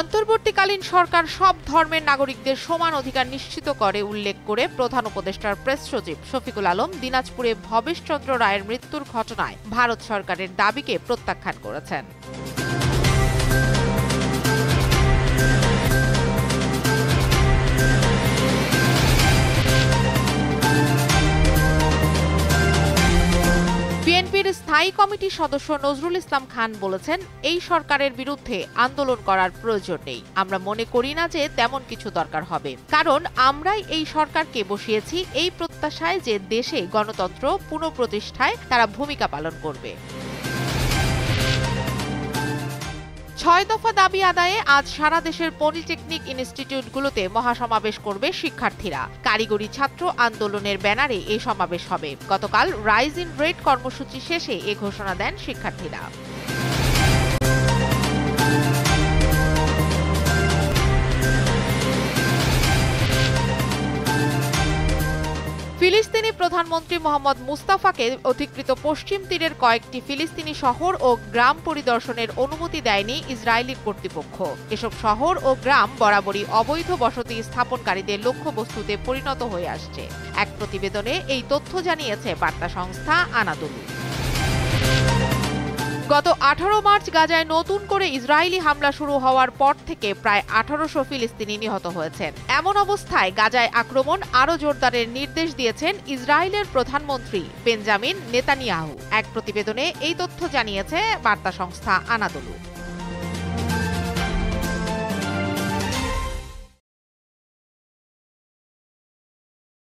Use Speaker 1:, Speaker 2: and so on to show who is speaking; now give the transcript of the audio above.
Speaker 1: অন্তর্বর্তীকালীন সরকার সব ধর্মের নাগরিকদের সমান অধিকার নিশ্চিত করে উল্লেখ করে প্রধান উপদেষ্টার প্রেস সচিব শফিকুল আলম দিনাজপুরে ভবেশচন্দ্র রায়ের মৃত্যুর ঘটনায় ভারত সরকারের দাবিকে প্রত্যাখ্যান করেছেন। বিএনপির স্থায়ী কমিটির সদস্য নজরুল ইসলাম খান বলেছেন, এই সরকারের বিরুদ্ধে আন্দোলন করার প্রয়োজন নেই। আমরা মনে করি না যে তেমন কিছু দরকার হবে, কারণ আমরাই এই সরকারকে বসিয়েছি এই প্রত্যাশায় যে দেশে গণতন্ত্র পুনঃপ্রতিষ্ঠায় তারা ভূমিকা পালন করবে। ৬ দফা দাবি আদায়ে আজ সারা দেশের পলিটেকনিক ইনস্টিটিউটগুলোতে মহাসমাবেশ করবে শিক্ষার্থীরা। কারিগরি ছাত্র আন্দোলনের ব্যানারে এই সমাবেশ হবে। গতকাল রাইজ ইন রেড কর্মসূচি শেষে এ ঘোষণা দেন শিক্ষার্থীরা। ফিলিস্তিনি প্রধানমন্ত্রী মোহাম্মদ মুস্তাফাকে অধিকৃত পশ্চিম তীরের কয়েকটি ফিলিস্তিনি শহর ও গ্রাম পরিদর্শনের অনুমতি দেয়নি ইসরায়েলি কর্তৃপক্ষ। এসব শহর ও গ্রাম বরাবরই অবৈধ বসতি স্থাপনকারীদের লক্ষ্যবস্তুতে পরিণত হয়ে আসছে। এক প্রতিবেদনে এই তথ্য জানিয়েছে বার্তা সংস্থা আনাদোলু। গত 18 মার্চ গাজায় নতুন করে ইসরায়েলি হামলা শুরু হওয়ার পর থেকে প্রায় 1800 ফিলিস্তিনি নিহত হয়েছেন। এমন অবস্থায় গাজায় আক্রমণ আরও জোরদারের নির্দেশ দিয়েছেন ইসরায়েলের প্রধানমন্ত্রী বেঞ্জামিন নেতানিয়াহু। এক প্রতিবেদনে এই তথ্য জানিয়েছে বার্তা সংস্থা আনাদোলু।